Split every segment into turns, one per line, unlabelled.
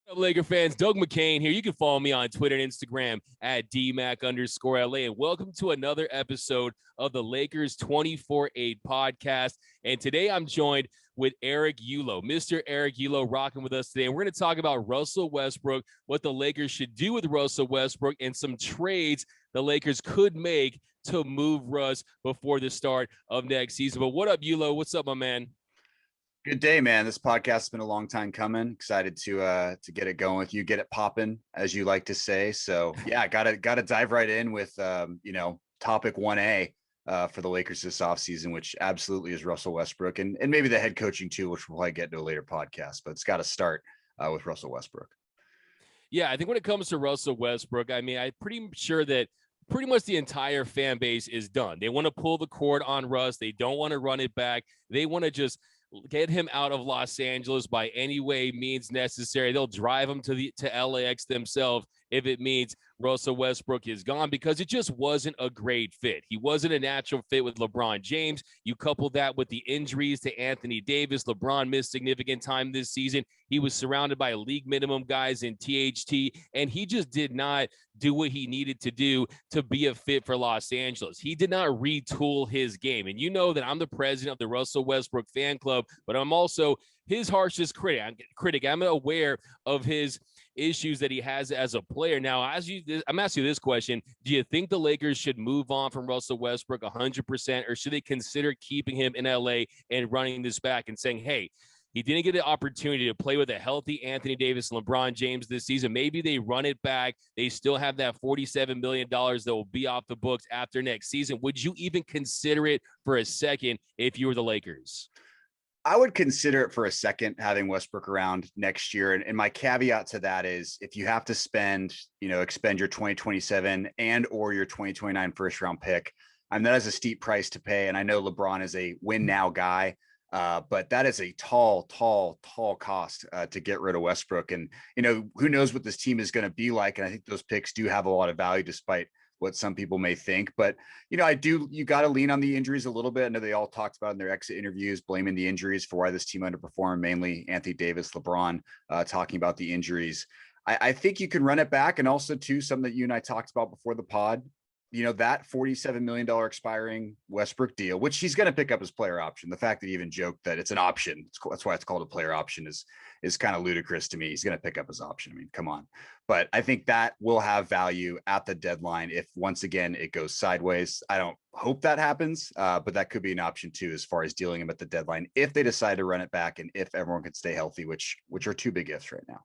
What up, Laker fans? Doug McCain here. You can follow me on Twitter and Instagram at DMAC_LA. And welcome to another episode of the Lakers 24/8 podcast. And today I'm joined with Eric Yulo, Mr. Eric Yulo, rocking with us today. And we're going to talk about Russell Westbrook, what the Lakers should do with Russell Westbrook, and some trades the Lakers could make to move Russ before the start of next season. But what up, Yulo? What's up, my man?
Good day, man. This podcast has been a long time coming. Excited to get it going with you, get it popping, as you like to say. So yeah, gotta dive right in with topic 1A for the Lakers this offseason, which absolutely is Russell Westbrook and maybe the head coaching too, which we'll probably get into a later podcast. But it's got to start with Russell Westbrook.
Yeah, I think when it comes to Russell Westbrook, I mean, I'm pretty sure that pretty much the entire fan base is done. They want to pull the cord on Russ. They don't want to run it back. They want to just get him out of Los Angeles by any way means necessary. They'll drive him to LAX themselves if it means Russell Westbrook is gone, because it just wasn't a great fit. He wasn't a natural fit with LeBron James. You couple that with the injuries to Anthony Davis. LeBron missed significant time this season. He was surrounded by league minimum guys in THT, and he just did not do what he needed to do to be a fit for Los Angeles. He did not retool his game. And you know that I'm the president of the Russell Westbrook fan club, but I'm also his harshest critic. I'm aware of his issues that he has as a player. Now, I'm asking you this question. Do you think the Lakers should move on from Russell Westbrook 100%, or should they consider keeping him in LA and running this back and saying, hey, he didn't get an opportunity to play with a healthy Anthony Davis and LeBron James this season. Maybe they run it back. They still have that $47 million that will be off the books after next season. Would you even consider it for a second if you were the Lakers?
I would consider it for a second, having Westbrook around next year. And my caveat to that is, if you have to expend your 2027 and or your 2029 first round pick, that is a steep price to pay. And I know LeBron is a win now guy, but that is a tall cost to get rid of Westbrook. And, who knows what this team is going to be like. And I think those picks do have a lot of value despite what some people may think. But, you got to lean on the injuries a little bit. I know they all talked about in their exit interviews, blaming the injuries for why this team underperformed, mainly Anthony Davis, LeBron, talking about the injuries. I think you can run it back. And also too, something that you and I talked about before the pod, that $47 million expiring Westbrook deal, which he's going to pick up as player option. The fact that he even joked that it's an option, that's why it's called a player option, is kind of ludicrous to me. He's going to pick up his option. I mean, come on. But I think that will have value at the deadline if, once again, it goes sideways. I don't hope that happens, but that could be an option too, as far as dealing him at the deadline, if they decide to run it back and if everyone can stay healthy, which are two big ifs right now.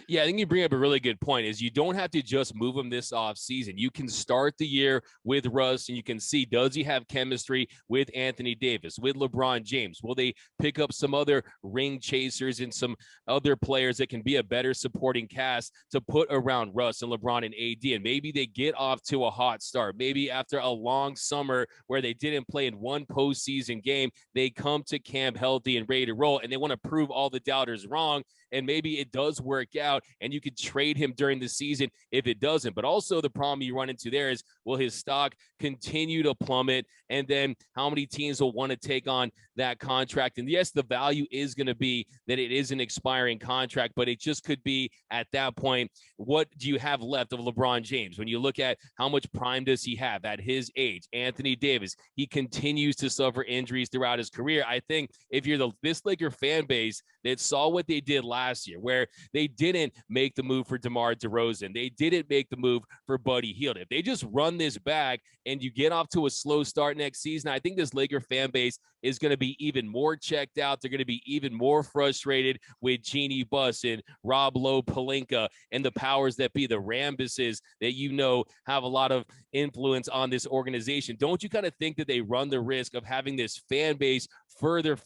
Yeah, I think you bring up a really good point, is you don't have to just move him this offseason. You can start the year with Russ, and you can see, does he have chemistry with Anthony Davis, with LeBron James? Will they pick up some other ring chasers and some other players that can be a better supporting cast to put around Russ and LeBron and AD? And maybe they get off to a hot start. Maybe after a long summer where they didn't play in one postseason game, they come to camp healthy and ready to roll, and they want to prove all the doubters wrong. And maybe it does work out, and you could trade him during the season if it doesn't. But also the problem you run into there is, will his stock continue to plummet? And then how many teams will want to take on that contract? And yes, the value is going to be that it is an expiring contract, but it just could be, at that point, what do you have left of LeBron James? When you look at how much prime does he have at his age? Anthony Davis, he continues to suffer injuries throughout his career. I think if you're this Laker fan base that saw what they did last year, where they didn't make the move for DeMar DeRozan, they didn't make the move for Buddy Hield, if they just run this back and you get off to a slow start next season, I think this Laker fan base is going to be even more checked out. They're going to be even more frustrated with Jeannie Buss and Rob Lowe Pelinka and the powers that be, the Rambuses that have a lot of influence on this organization. Don't you kind of think that they run the risk of having this fan base further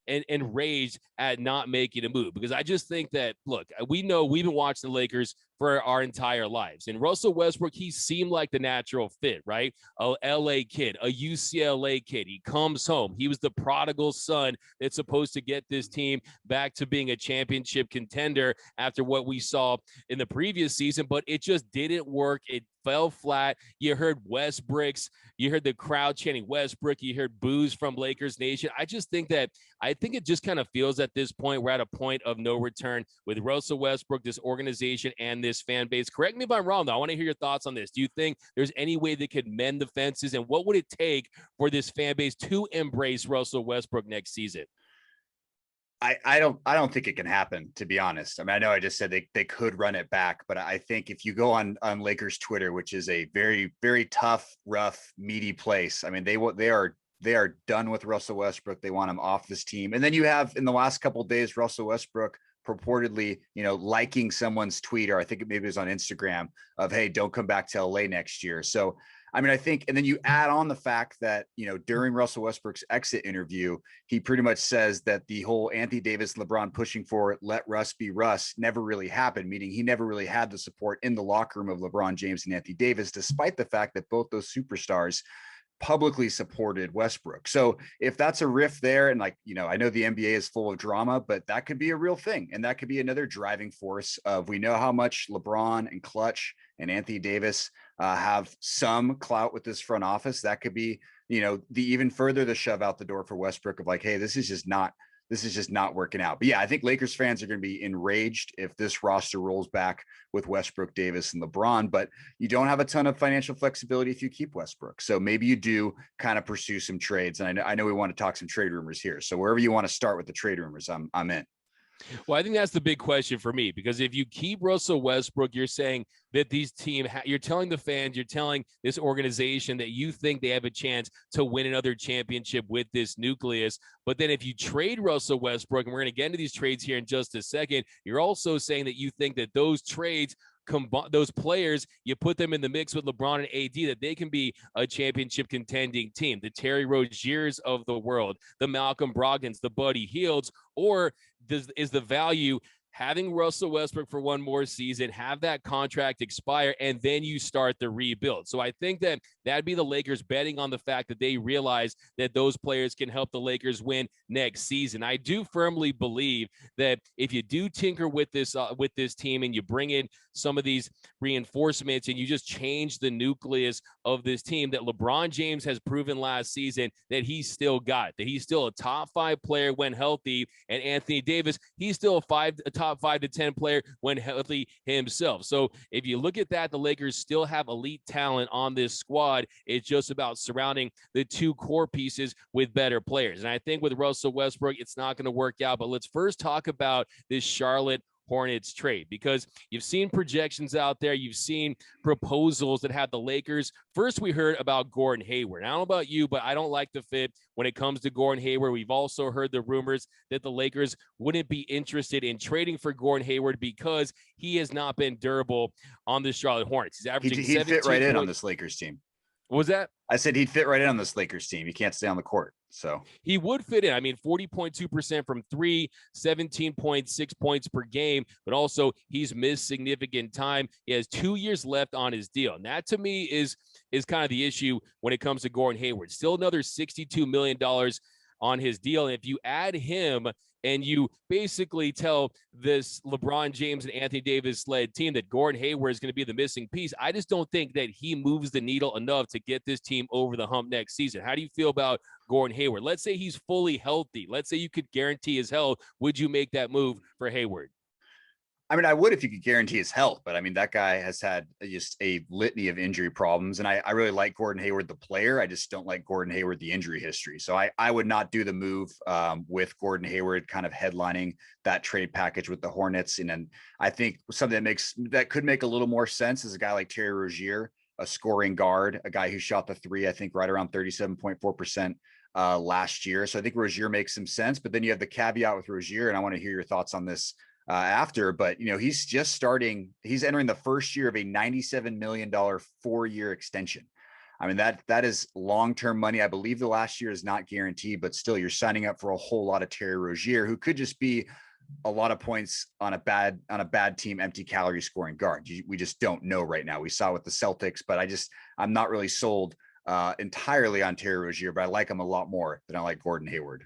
enraged at not making a move? Because I just think that, look, we know we've been watching the Lakers for our entire lives. And Russell Westbrook, he seemed like the natural fit, right? A LA kid, a UCLA kid. He comes home. He was the prodigal son that's supposed to get this team back to being a championship contender after what we saw in the previous season, but it just didn't work. It fell flat. You heard Westbrook's, you heard the crowd chanting Westbrook, you heard boos from Lakers Nation. I think it just kind of feels at this point we're at a point of no return with Russell Westbrook, this organization, and this fan base. Correct me if I'm wrong, though. I want to hear your thoughts on this. Do you think there's any way they could mend the fences, and what would it take for this fan base to embrace Russell Westbrook next season?
I don't think it can happen, to be honest. I mean, I know I just said they could run it back, but I think if you go on Lakers Twitter, which is a very, very tough, rough, meaty place. I mean, they are done with Russell Westbrook. They want him off this team. And then you have, in the last couple of days, Russell Westbrook purportedly, liking someone's tweet, or I think maybe it was on Instagram, of, hey, don't come back to LA next year. So I mean, I think, and then you add on the fact that, during Russell Westbrook's exit interview, he pretty much says that the whole Anthony Davis, LeBron pushing for let Russ be Russ never really happened, meaning he never really had the support in the locker room of LeBron James and Anthony Davis, despite the fact that both those superstars publicly supported Westbrook. So if that's a rift there, and I know the NBA is full of drama, but that could be a real thing. And that could be another driving force of, we know how much LeBron and Clutch and Anthony Davis have some clout with this front office. That could be, the even further the shove out the door for Westbrook of hey, this is just not working out. But yeah, I think Lakers fans are going to be enraged if this roster rolls back with Westbrook, Davis, and LeBron, but you don't have a ton of financial flexibility if you keep Westbrook. So maybe you do kind of pursue some trades. And I know we want to talk some trade rumors here. So wherever you want to start with the trade rumors, I'm in.
Well, I think that's the big question for me, because if you keep Russell Westbrook, you're saying that these you're telling the fans, you're telling this organization that you think they have a chance to win another championship with this nucleus. But then if you trade Russell Westbrook, and we're going to get into these trades here in just a second, you're also saying that you think that those trades, those players, you put them in the mix with LeBron and AD, that they can be a championship contending team. The Terry Roziers of the world, the Malcolm Brogdons, the Buddy Hields, or is the value having Russell Westbrook for one more season, have that contract expire, and then you start the rebuild? So I think that that'd be the Lakers betting on the fact that they realize that those players can help the Lakers win next season. I do firmly believe that if you do tinker with this team, and you bring in some of these reinforcements, and you just change the nucleus of this team, that LeBron James has proven last season that he's still got, that he's still a top 5 player when healthy, and Anthony Davis, he's still a top 5 to 10 player when healthy himself. So if you look at that, the Lakers still have elite talent on this squad. It's just about surrounding the two core pieces with better players. And I think with Russell Westbrook, it's not going to work out. But let's first talk about this Charlotte Hornets trade, because you've seen projections out there. You've seen proposals that have the Lakers. First, we heard about Gordon Hayward. I don't know about you, but I don't like the fit when it comes to Gordon Hayward. We've also heard the rumors that the Lakers wouldn't be interested in trading for Gordon Hayward because he has not been durable on the Charlotte Hornets. He's averaging
he'd fit right in on this Lakers team.
What was that?
I said he'd fit right in on this Lakers team. He can't stay on the court. So
he would fit in. I mean, 40.2% from 3, 17.6 points per game, but also he's missed significant time. He has 2 years left on his deal. And that, to me, is kind of the issue when it comes to Gordon Hayward. Still another $62 million on his deal. And if you add him and you basically tell this LeBron James and Anthony Davis led team that Gordon Hayward is going to be the missing piece, I just don't think that he moves the needle enough to get this team over the hump next season. How do you feel about Gordon Hayward? Let's say he's fully healthy. Let's say you could guarantee his health. Would you make that move for Hayward?
I mean, I would if you could guarantee his health, but I mean, that guy has had just a litany of injury problems. And I really like Gordon Hayward, the player. I just don't like Gordon Hayward, the injury history. So I would not do the move with Gordon Hayward kind of headlining that trade package with the Hornets. And then I think something that could make a little more sense is a guy like Terry Rozier, a scoring guard, a guy who shot the 3, I think right around 37.4% last year. So I think Rozier makes some sense, but then you have the caveat with Rozier, and I want to hear your thoughts on this after, but he's entering the first year of a $97 million 4-year extension. I mean, that is long-term money. I believe the last year is not guaranteed, but still you're signing up for a whole lot of Terry Rozier, who could just be a lot of points on a bad team, empty calorie scoring guard. We just don't know right now. We saw with the Celtics, but I'm not really sold entirely on Terry Rozier, but I like him a lot more than I like Gordon Hayward.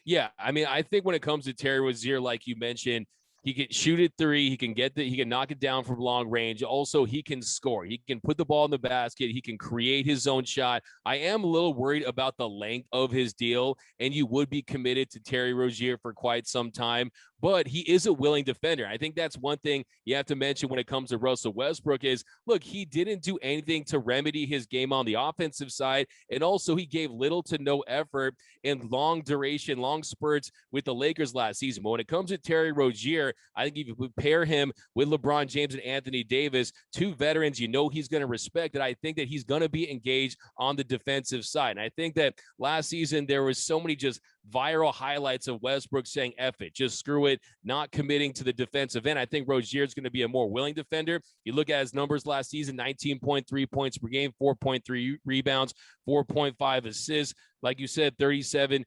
Yeah, I mean, I think when it comes to Terry Rozier, like you mentioned, He can shoot it three. He can knock it down from long range. Also, he can score. He can put the ball in the basket. He can create his own shot. I am a little worried about the length of his deal, and you would be committed to Terry Rozier for quite some time, but he is a willing defender. I think that's one thing you have to mention when it comes to Russell Westbrook is, look, he didn't do anything to remedy his game on the offensive side, and also he gave little to no effort in long duration, long spurts with the Lakers last season. But when it comes to Terry Rozier, I think if you pair him with LeBron James and Anthony Davis, two veterans you know he's going to respect, and I think that he's going to be engaged on the defensive side. And I think that last season there was so many just viral highlights of Westbrook saying, F it, just screw it, not committing to the defensive end. I think Rozier is going to be a more willing defender. You look at his numbers last season, 19.3 points per game, 4.3 rebounds, 4.5 assists. Like you said, 37%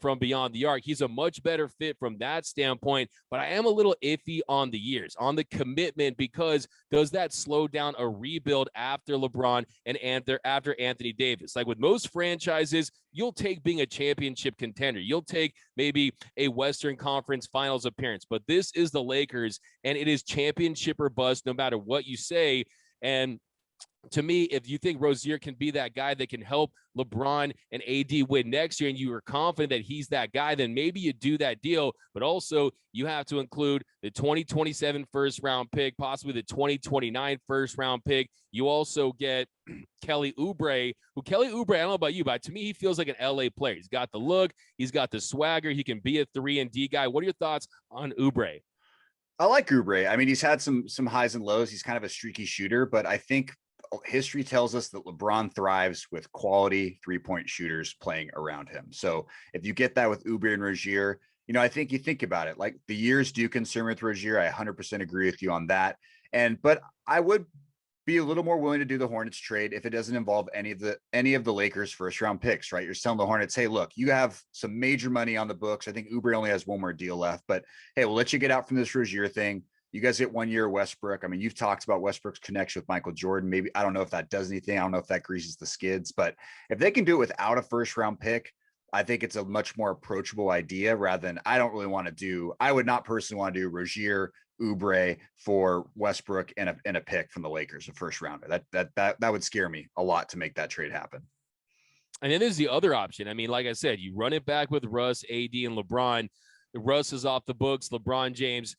from beyond the arc. He's a much better fit from that standpoint, but I am a little iffy on the years, on the commitment, because does that slow down a rebuild after LeBron and after Anthony Davis? Like with most franchises, you'll take being a championship contender. You'll take maybe a Western Conference Finals appearance, but this is the Lakers, and it is championship or bust no matter what you say. And to me, if you think Rozier can be that guy that can help LeBron and AD win next year, and you are confident that he's that guy, then maybe you do that deal. But also, you have to include the 2027 first round pick, possibly the 2029 first round pick. You also get Kelly Oubre, I don't know about you, but to me, he feels like an LA player. He's got the look, he's got the swagger, he can be a 3-and-D guy. What are your thoughts on Oubre?
I like Oubre. I mean, he's had some highs and lows. He's kind of a streaky shooter, but I think history tells us that LeBron thrives with quality 3-point shooters playing around him. So if you get that with Oubre and Rozier, I think you think about it, like the years do concern with Rozier. I 100% agree with you on that. But I would be a little more willing to do the Hornets trade if it doesn't involve any of the Lakers first round picks, right? You're telling the Hornets, hey, look, you have some major money on the books. I think Oubre only has one more deal left, but hey, we'll let you get out from this Rozier thing. You guys get 1 year of Westbrook. I mean, you've talked about Westbrook's connection with Michael Jordan. Maybe, I don't know if that does anything. I don't know if that greases the skids, but if they can do it without a first round pick, I think it's a much more approachable idea rather than I would not personally want to do Rozier, Oubre for Westbrook and a pick from the Lakers, a first rounder. That would scare me a lot to make that trade happen.
And then there's the other option. I mean, like I said, you run it back with Russ, AD, and LeBron. Russ is off the books. LeBron James,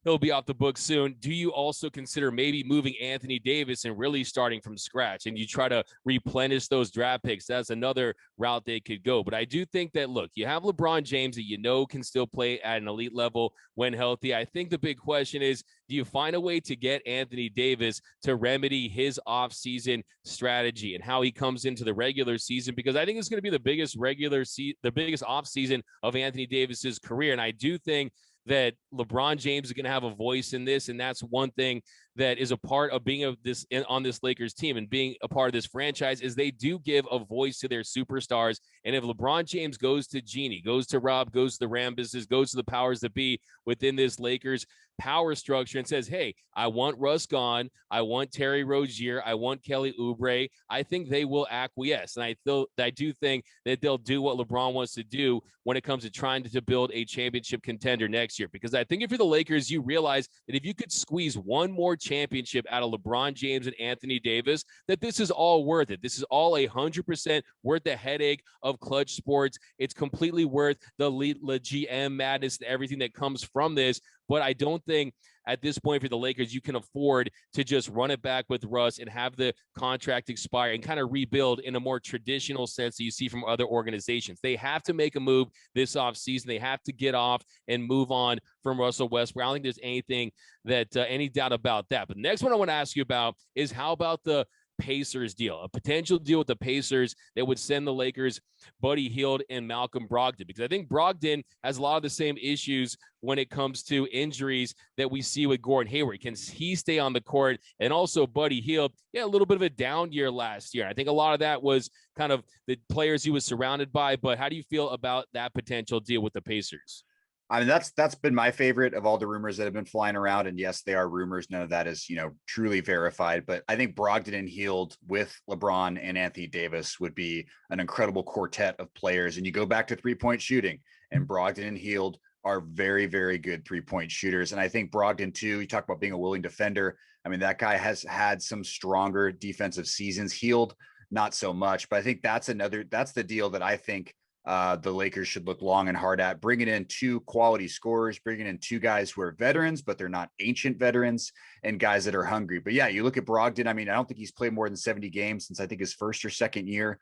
he'll be off the books soon. Do you also consider maybe moving Anthony Davis and really starting from scratch, and you try to replenish those draft picks? That's another route they could go. But I do think that, look, you have LeBron James that can still play at an elite level when healthy. I think the big question is, do you find a way to get Anthony Davis to remedy his offseason strategy and how he comes into the regular season? Because I think it's going to be the biggest offseason of Anthony Davis's career. And I do think that LeBron James is going to have a voice in this, and that's one thing that is a part of being on this Lakers team and being a part of this franchise is they do give a voice to their superstars. And if LeBron James goes to Genie, goes to Rob, goes to the Rambuses, goes to the powers that be within this Lakers power structure and says, hey, I want Russ gone, I want Terry Rozier, I want Kelly Oubre, I think they will acquiesce. And I do think that they'll do what LeBron wants to do when it comes to trying to build a championship contender next year. Because I think if you're the Lakers, you realize that if you could squeeze one more championship out of LeBron James and Anthony Davis, that this is all worth it. This is all 100% worth the headache of clutch sports. It's completely worth the GM madness and everything that comes from this. But I don't think at this point for the Lakers, you can afford to just run it back with Russ and have the contract expire and kind of rebuild in a more traditional sense that you see from other organizations. They have to make a move this offseason. They have to get off and move on from Russell Westbrook. I don't think there's anything any doubt about that. But the next one I want to ask you about is, how about the Pacers deal, a potential deal with the Pacers that would send the Lakers Buddy Hield and Malcolm Brogdon? Because I think Brogdon has a lot of the same issues when it comes to injuries that we see with Gordon Hayward. Can he stay on the court? And also Buddy Hield, a little bit of a down year last year. I think a lot of that was kind of the players he was surrounded by. But how do you feel about that potential deal with the Pacers?
I mean, that's been my favorite of all the rumors that have been flying around. And yes, they are rumors. None of that is, truly verified. But I think Brogdon and Hield with LeBron and Anthony Davis would be an incredible quartet of players. And you go back to 3-point shooting, and Brogdon and Hield are very, very good 3-point shooters. And I think Brogdon too, you talk about being a willing defender. I mean, that guy has had some stronger defensive seasons. Hield, not so much, but I think that's the deal that I think the Lakers should look long and hard at, bringing in 2 quality scorers, bringing in 2 guys who are veterans, but they're not ancient veterans, and guys that are hungry. But yeah, you look at Brogdon. I mean, I don't think he's played more than 70 games since I think his first or second year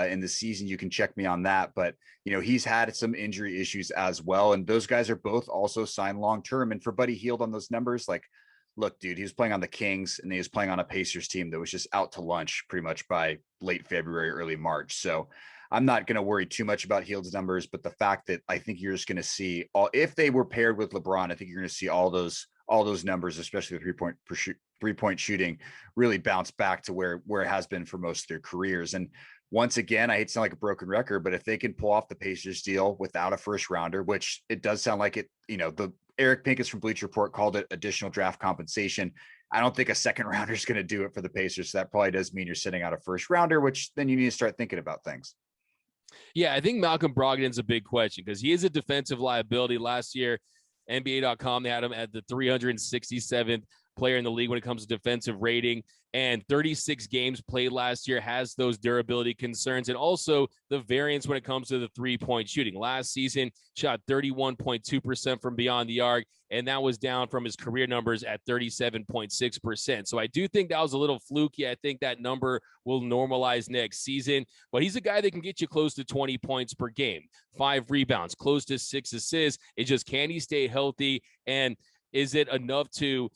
in the season. You can check me on that. But, he's had some injury issues as well. And those guys are both also signed long-term. And for Buddy Hield on those numbers, like, look, dude, he was playing on the Kings and he was playing on a Pacers team that was just out to lunch pretty much by late February, early March. So I'm not going to worry too much about Hield's numbers, but the fact that I think you're just going to see if they were paired with LeBron, I think you're going to see all those numbers, especially the 3-point shooting, really bounce back to where it has been for most of their careers. And once again, I hate to sound like a broken record, but if they can pull off the Pacers deal without a first rounder, which it does sound like it, the Eric Pincus from Bleacher Report called it additional draft compensation. I don't think a second rounder is going to do it for the Pacers. So that probably does mean you're sitting out a first rounder, which then you need to start thinking about things.
Yeah, I think Malcolm Brogdon's a big question because he is a defensive liability. Last year, NBA.com, they had him at the 367th player in the league when it comes to defensive rating, and 36 games played last year has those durability concerns, and also the variance when it comes to the 3-point shooting. Last season, shot 31.2% from beyond the arc, and that was down from his career numbers at 37.6%. So I do think that was a little fluky. I think that number will normalize next season, but he's a guy that can get you close to 20 points per game, 5 rebounds, close to 6 assists. It's just, can he stay healthy, and is it enough to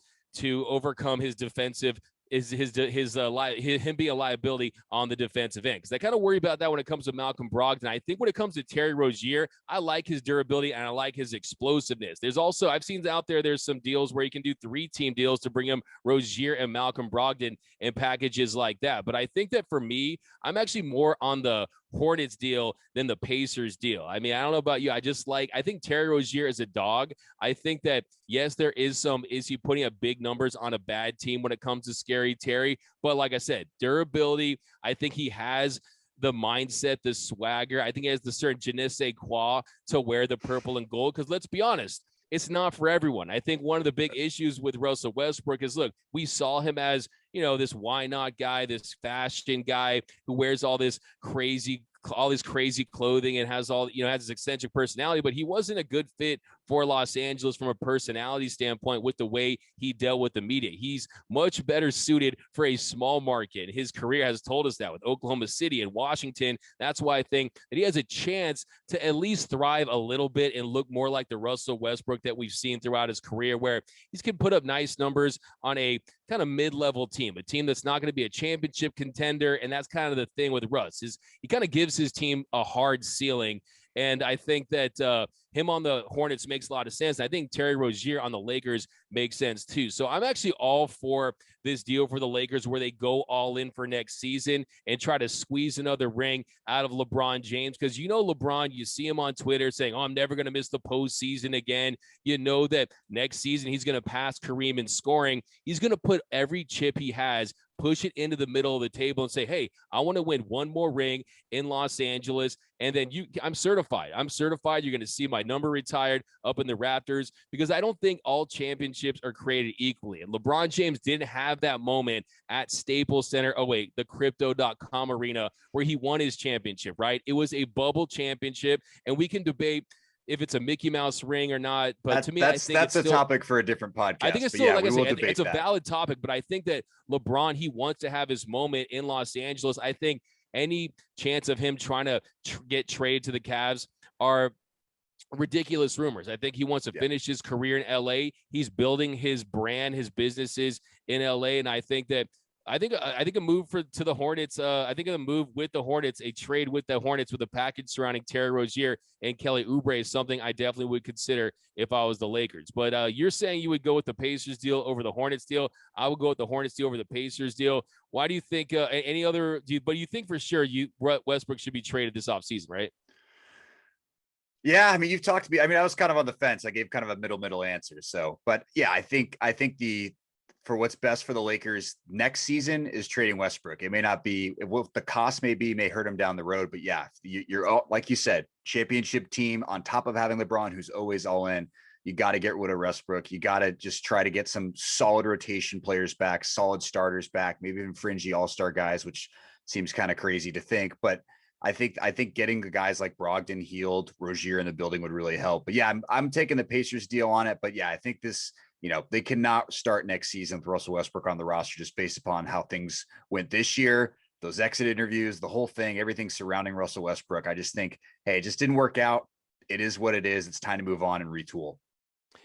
overcome his defensive, him being a liability on the defensive end? Because I kind of worry about that when it comes to Malcolm Brogdon. I think when it comes to Terry Rozier, I like his durability and I like his explosiveness. There's also, I've seen out there's some deals where you can do 3-team deals to bring him Rozier and Malcolm Brogdon in packages like that. But I think that for me, I'm actually more on the Hornets deal than the Pacers deal. I mean, I don't know about you. I think Terry Rozier is a dog. I think that, yes, there is he putting up big numbers on a bad team when it comes to Scary Terry? But like I said, durability, I think he has the mindset, the swagger. I think he has the certain je ne sais quoi to wear the purple and gold. Because let's be honest, it's not for everyone. I think one of the big issues with Russell Westbrook is, look, we saw him as, this why not guy, this fashion guy who wears all this crazy clothing and has has this eccentric personality, but he wasn't a good fit for Los Angeles from a personality standpoint with the way he dealt with the media. He's much better suited for a small market. His career has told us that with Oklahoma City and Washington. That's why I think that he has a chance to at least thrive a little bit and look more like the Russell Westbrook that we've seen throughout his career, where he can put up nice numbers on a kind of mid-level team, a team that's not going to be a championship contender. And that's kind of the thing with Russ, is he kind of gives his team a hard ceiling. And I think that him on the Hornets makes a lot of sense. I think Terry Rozier on the Lakers makes sense too. So I'm actually all for this deal for the Lakers, where they go all in for next season and try to squeeze another ring out of LeBron James. Because LeBron, you see him on Twitter saying, I'm never going to miss the postseason again. You know that next season he's going to pass Kareem in scoring. He's going to put every chip he has, push it into the middle of the table and say, hey, I want to win one more ring in Los Angeles. And then I'm certified. You're going to see my number retired up in the Raptors, because I don't think all championships are created equally. And LeBron James didn't have that moment at Staples Center. Oh, wait, the crypto.com arena where he won his championship, right? It was a bubble championship, and we can debate if it's a Mickey Mouse ring or not. But to me, I think
that's a topic for a different podcast.
I think it's still, like I said, it's a valid topic, but I think that LeBron, he wants to have his moment in Los Angeles. I think any chance of him trying to get traded to the Cavs are ridiculous rumors. I think he wants to finish his career in LA. He's building his brand, his businesses in LA. And I think that I think a move to the Hornets. I think a move with the Hornets, a trade with the Hornets with a package surrounding Terry Rozier and Kelly Oubre is something I definitely would consider if I was the Lakers. But you're saying you would go with the Pacers deal over the Hornets deal. I would go with the Hornets deal over the Pacers deal. Why do you think any other? But you think for sure Westbrook should be traded this offseason, right?
Yeah, I mean, you've talked to me. I mean, I was kind of on the fence. I gave kind of a middle answer. So, but yeah, I think for what's best for the Lakers next season is trading Westbrook. It may not be what the cost may hurt him down the road, but yeah, you're all, like you said, championship team on top of having LeBron, who's always all in. You got to get rid of Westbrook. You got to just try to get some solid rotation players back, solid starters back, maybe even fringy all-star guys, which seems kind of crazy to think. But I think getting the guys like Brogdon, Hield, Rozier in the building would really help. But yeah, I'm taking the Pacers deal on it. But yeah, I think this, they cannot start next season with Russell Westbrook on the roster just based upon how things went this year, those exit interviews, the whole thing, everything surrounding Russell Westbrook. I just think, hey, it just didn't work out. It is what it is. It's time to move on and retool.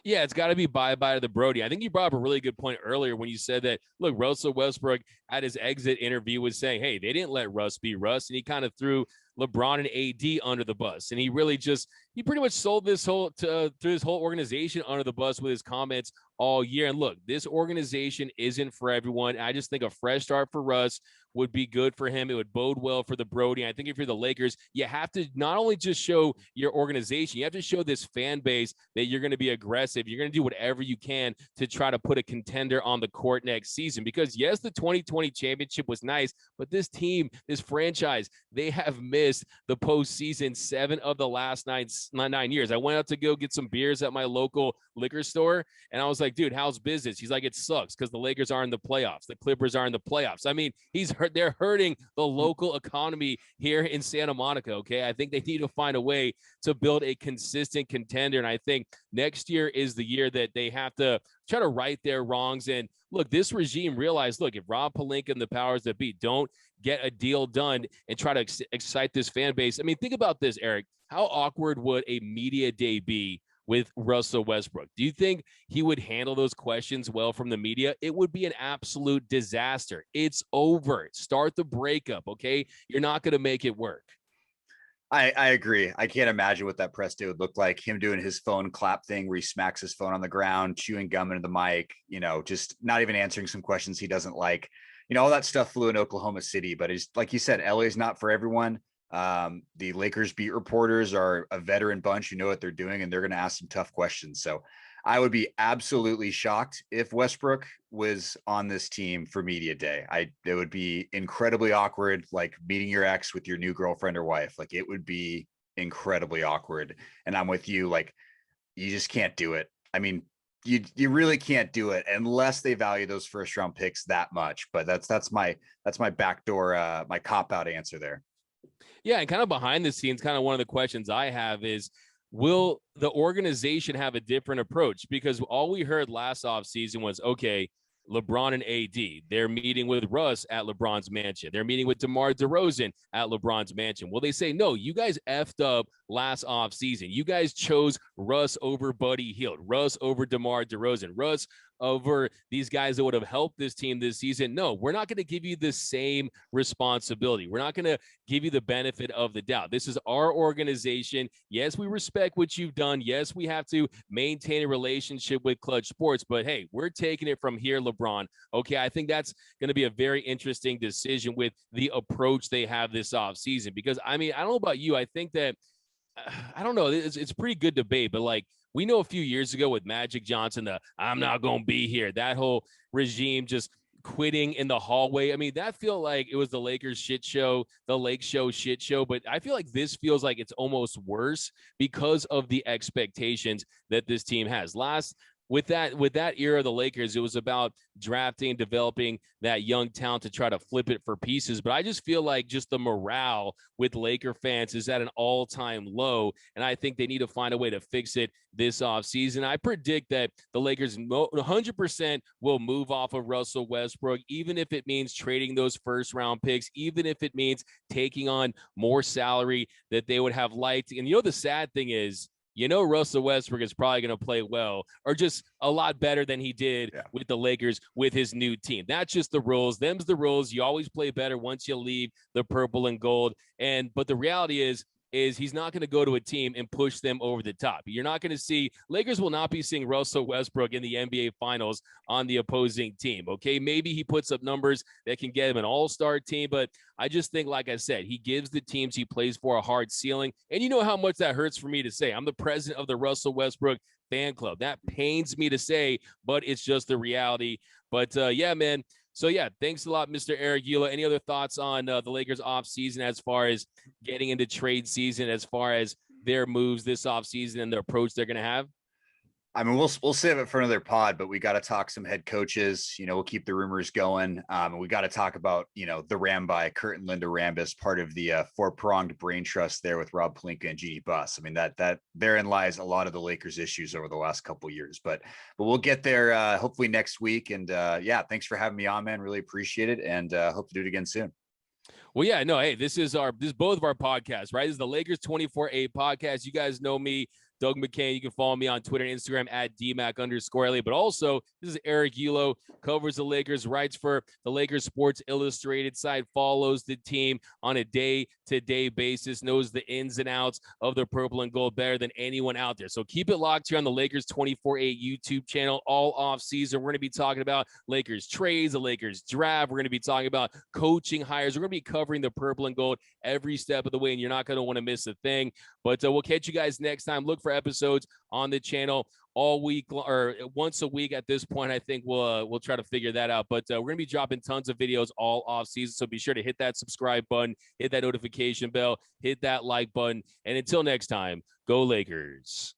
Yeah, it's got to be bye-bye to the Brody. I think you brought up a really good point earlier when you said that, look, Russell Westbrook at his exit interview was saying, hey, they didn't let Russ be Russ. And he kind of threw LeBron and AD under the bus. And he pretty much sold this through his whole organization under the bus with his comments all year. And look, this organization isn't for everyone. I just think a fresh start for Russ would be good for him. It would bode well for the Brody. I think if you're the Lakers, you have to not only just show your organization, you have to show this fan base that you're going to be aggressive. You're going to do whatever you can to try to put a contender on the court next season. Because yes, the 2020 championship was nice, but this team, this franchise, they have missed the postseason 7 of the last 9 years. I went out to go get some beers at my local liquor store, and I was like, dude, how's business? He's like, it sucks because the Lakers are in the playoffs. The Clippers are in the playoffs. I mean, they're hurting the local economy here in Santa Monica, okay? I think they need to find a way to build a consistent contender, and I think next year is the year that they have to try to right their wrongs. And look, this regime realized, look, if Rob Pelinka and the powers that be don't get a deal done and try to excite this fan base. I mean, think about this, Eric. How awkward would a media day be with Russell Westbrook? Do you think he would handle those questions well from the media? It would be an absolute disaster. It's over. Start the breakup, okay? You're not going to make it work.
I agree. I can't imagine what that press day would look like. Him doing his phone clap thing where he smacks his phone on the ground, chewing gum into the mic, just not even answering some questions he doesn't like. All that stuff flew in Oklahoma City, but it's like you said, LA is not for everyone. The Lakers beat reporters are a veteran bunch who know what they're doing, and they're going to ask some tough questions. So I would be absolutely shocked if Westbrook was on this team for media day. It would be incredibly awkward, like meeting your ex with your new girlfriend or wife. Like, it would be incredibly awkward. And I'm with you. Like, you just can't do it. I mean, you really can't do it unless they value those first round picks that much. But that's my backdoor, my cop out answer there.
Yeah, and kind of behind the scenes, kind of one of the questions I have is, will the organization have a different approach? Because all we heard last offseason was, okay, LeBron and AD, they're meeting with Russ at LeBron's mansion. They're meeting with DeMar DeRozan at LeBron's mansion. Well, they say, no, you guys effed up last offseason. You guys chose Russ over Buddy Hield, Russ over DeMar DeRozan, Russ over these guys that would have helped this team this season. No, we're not going to give you the same responsibility. We're not going to give you the benefit of the doubt. This is our organization. Yes, we respect what you've done. Yes, we have to maintain a relationship with Clutch Sports, but hey, we're taking it from here, LeBron. Okay, I think that's going to be a very interesting decision with the approach they have this offseason. Because, I mean, I don't know about you. I think that, I don't know, it's pretty good debate, but like, we know a few years ago with Magic Johnson, I'm not going to be here, that whole regime just quitting in the hallway. I mean, that felt like it was the Lakers shit show, the Lake Show shit show. But I feel like this feels like it's almost worse because of the expectations that this team has. With that era of the Lakers, it was about drafting and developing that young talent to try to flip it for pieces. But I just feel like just the morale with Laker fans is at an all-time low, and I think they need to find a way to fix it this offseason. I predict that the Lakers 100% will move off of Russell Westbrook, even if it means trading those first-round picks, even if it means taking on more salary that they would have liked. And the sad thing is, Russell Westbrook is probably going to play well, or just a lot better than he did with the Lakers with his new team. That's just the rules. Them's the rules. You always play better once you leave the purple and gold. But the reality is, is he's not going to go to a team and push them over the top. You're not going to see Lakers will not be seeing Russell Westbrook in the NBA Finals on the opposing team. Okay, maybe he puts up numbers that can get him an all-star team, but I just think, like I said, he gives the teams he plays for a hard ceiling. And you know how much that hurts for me to say. I'm the president of the Russell Westbrook fan club. That pains me to say, but it's just the reality. But yeah, man. So, yeah, thanks a lot, Mr. Eric Eula. Any other thoughts on the Lakers offseason as far as getting into trade season, as far as their moves this offseason and the approach they're going to have?
I mean, we'll save it for another pod, but we got to talk some head coaches. We'll keep the rumors going. And we got to talk about, the Ram by Kurt and Linda Rambis, part of the four-pronged brain trust there with Rob Pelinka and Jeannie Buss. I mean, that therein lies a lot of the Lakers issues over the last couple of years, but we'll get there hopefully next week. And yeah, thanks for having me on, man. Really appreciate it. And hope to do it again soon.
Well, yeah, no, hey, this is both of our podcasts, right? This is the Lakers 24/8 podcast. You guys know me, Doug McCain. You can follow me on Twitter and Instagram at DMac_LA. But also, this is Eric Eula, covers the Lakers, writes for the Lakers Sports Illustrated site, follows the team on a day-to-day basis, knows the ins and outs of the purple and gold better than anyone out there. So keep it locked here on the Lakers 24/8 YouTube channel all off season. We're going to be talking about Lakers trades, the Lakers draft. We're going to be talking about coaching hires. We're going to be covering the purple and gold every step of the way, and you're not going to want to miss a thing. But we'll catch you guys next time. Look for episodes on the channel all week or once a week at this point. I think we'll try to figure that out. But we're going to be dropping tons of videos all off season. So be sure to hit that subscribe button, hit that notification bell, hit that like button. And until next time, go Lakers.